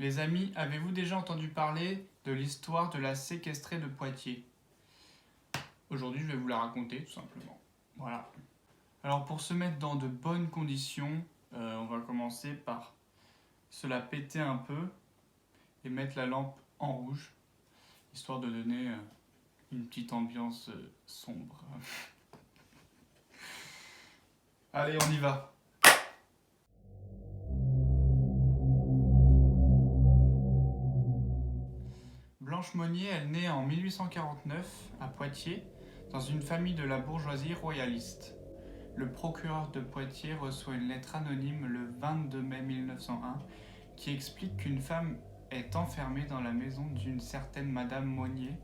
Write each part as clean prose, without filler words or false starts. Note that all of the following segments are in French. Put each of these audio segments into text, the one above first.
Les amis, avez-vous déjà entendu parler de l'histoire de la séquestrée de Poitiers? Aujourd'hui, je vais vous la raconter, tout simplement. Voilà. Alors, pour se mettre dans de bonnes conditions, on va commencer par se la péter un peu et mettre la lampe en rouge, histoire de donner une petite ambiance sombre. Allez, on y va. Blanche Monnier, elle naît en 1849 à Poitiers, dans une famille de la bourgeoisie royaliste. Le procureur de Poitiers reçoit une lettre anonyme le 22 mai 1901 qui explique qu'une femme est enfermée dans la maison d'une certaine Madame Monnier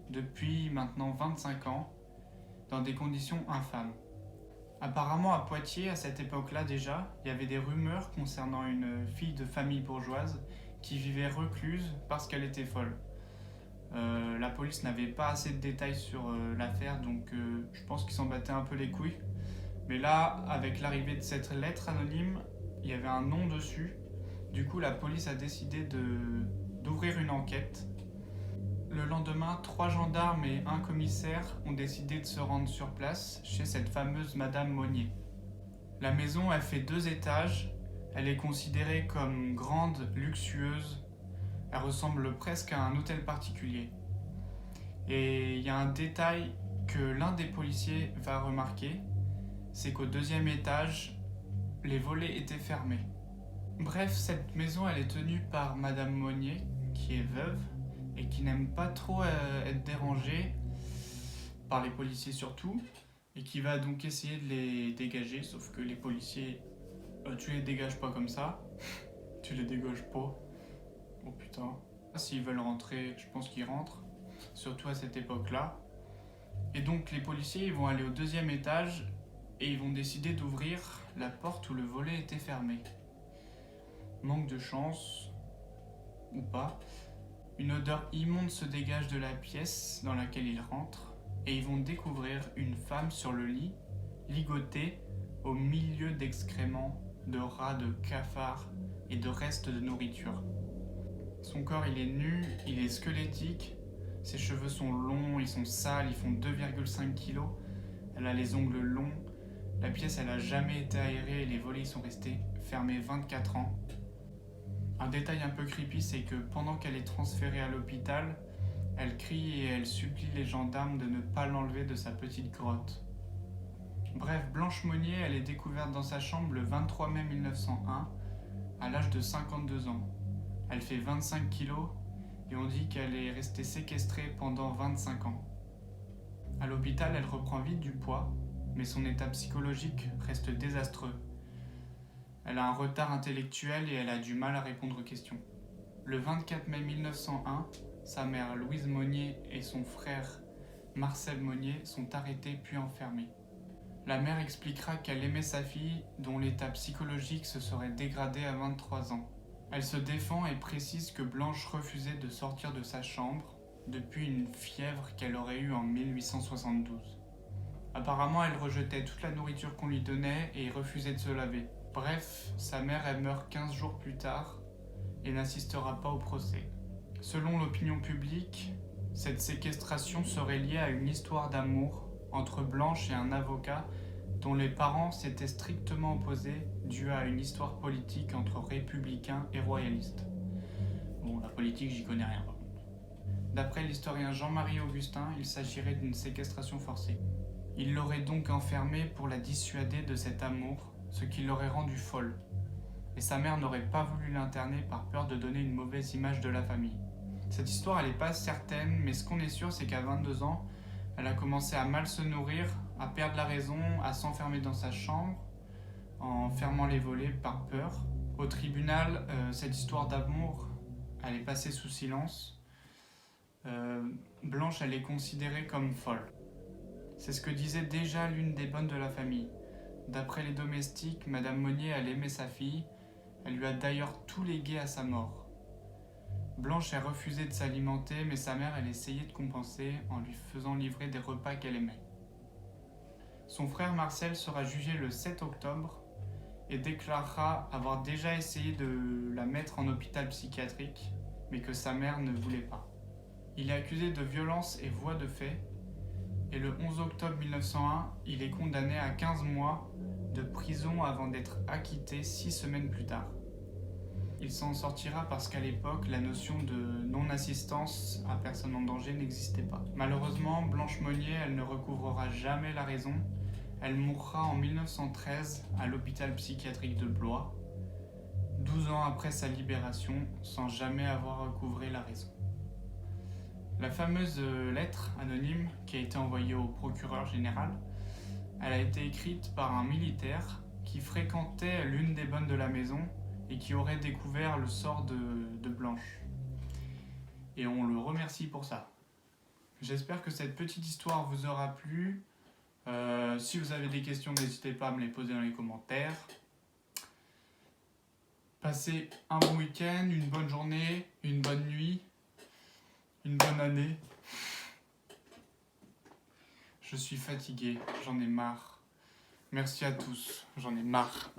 depuis maintenant 25 ans, dans des conditions infâmes. Apparemment à Poitiers, à cette époque-là déjà, il y avait des rumeurs concernant une fille de famille bourgeoise qui vivait recluse parce qu'elle était folle. La police n'avait pas assez de détails sur l'affaire, donc je pense qu'ils s'en battaient un peu les couilles. Mais là, avec l'arrivée de cette lettre anonyme, il y avait un nom dessus. Du coup, la police a décidé d'ouvrir une enquête. Le lendemain, 3 gendarmes et un commissaire ont décidé de se rendre sur place chez cette fameuse Madame Monnier. La maison, elle fait 2 étages. Elle est considérée comme grande, luxueuse. Elle ressemble presque à un hôtel particulier. Et il y a un détail que l'un des policiers va remarquer, c'est qu'au 2e étage, les volets étaient fermés. Bref, cette maison, elle est tenue par Madame Monnier, qui est veuve et qui n'aime pas trop être dérangée par les policiers surtout, et qui va donc essayer de les dégager, sauf que les policiers, tu les dégages pas comme ça, tu les dégages pas. Oh putain. S'ils veulent rentrer, je pense qu'ils rentrent, surtout à cette époque-là. Et donc les policiers, ils vont aller au 2e étage et ils vont décider d'ouvrir la porte où le volet était fermé. Manque de chance, ou pas, une odeur immonde se dégage de la pièce dans laquelle ils rentrent et ils vont découvrir une femme sur le lit, ligotée au milieu d'excréments, de rats, de cafards et de restes de nourriture. Son corps, il est nu, il est squelettique, ses cheveux sont longs, ils sont sales, ils font 2,5 kg. Elle a les ongles longs. La pièce, elle a jamais été aérée et les volets sont restés fermés 24 ans. Un détail un peu creepy, c'est que pendant qu'elle est transférée à l'hôpital, elle crie et elle supplie les gendarmes de ne pas l'enlever de sa petite grotte. Bref, Blanche Monnier, elle est découverte dans sa chambre le 23 mai 1901, à l'âge de 52 ans. Elle fait 25 kilos et on dit qu'elle est restée séquestrée pendant 25 ans. À l'hôpital, elle reprend vite du poids, mais son état psychologique reste désastreux. Elle a un retard intellectuel et elle a du mal à répondre aux questions. Le 24 mai 1901, sa mère Louise Monnier et son frère Marcel Monnier sont arrêtés puis enfermés. La mère expliquera qu'elle aimait sa fille dont l'état psychologique se serait dégradé à 23 ans. Elle se défend et précise que Blanche refusait de sortir de sa chambre depuis une fièvre qu'elle aurait eue en 1872. Apparemment, elle rejetait toute la nourriture qu'on lui donnait et refusait de se laver. Bref, sa mère, elle meurt 15 jours plus tard et n'assistera pas au procès. Selon l'opinion publique, cette séquestration serait liée à une histoire d'amour entre Blanche et un avocat dont les parents s'étaient strictement opposés dû à une histoire politique entre républicains et royalistes. Bon, la politique, j'y connais rien par contre. D'après l'historien Jean-Marie Augustin, il s'agirait d'une séquestration forcée. Il l'aurait donc enfermée pour la dissuader de cet amour, ce qui l'aurait rendue folle. Et sa mère n'aurait pas voulu l'interner par peur de donner une mauvaise image de la famille. Cette histoire, elle n'est pas certaine, mais ce qu'on est sûr, c'est qu'à 22 ans, elle a commencé à mal se nourrir, à perdre la raison, à s'enfermer dans sa chambre, en fermant les volets par peur. Au tribunal, cette histoire d'amour, elle est passée sous silence. Blanche, elle est considérée comme folle. C'est ce que disait déjà l'une des bonnes de la famille. D'après les domestiques, Madame Monnier, elle aimait sa fille. Elle lui a d'ailleurs tout légué à sa mort. Blanche a refusé de s'alimenter, mais sa mère, elle essayait de compenser en lui faisant livrer des repas qu'elle aimait. Son frère Marcel sera jugé le 7 octobre et déclarera avoir déjà essayé de la mettre en hôpital psychiatrique, mais que sa mère ne voulait pas. Il est accusé de violence et voies de fait, et le 11 octobre 1901, il est condamné à 15 mois de prison avant d'être acquitté 6 semaines plus tard. Il s'en sortira parce qu'à l'époque, la notion de non-assistance à personne en danger n'existait pas. Malheureusement, Blanche Monnier, elle ne recouvrera jamais la raison. Elle mourra en 1913 à l'hôpital psychiatrique de Blois, 12 ans après sa libération, sans jamais avoir recouvré la raison. La fameuse lettre anonyme qui a été envoyée au procureur général, elle a été écrite par un militaire qui fréquentait l'une des bonnes de la maison et qui aurait découvert le sort de Blanche. Et on le remercie pour ça. J'espère que cette petite histoire vous aura plu. Si vous avez des questions, n'hésitez pas à me les poser dans les commentaires. Passez un bon week-end, une bonne journée, une bonne nuit, une bonne année. Je suis fatigué, j'en ai marre. Merci à tous, j'en ai marre.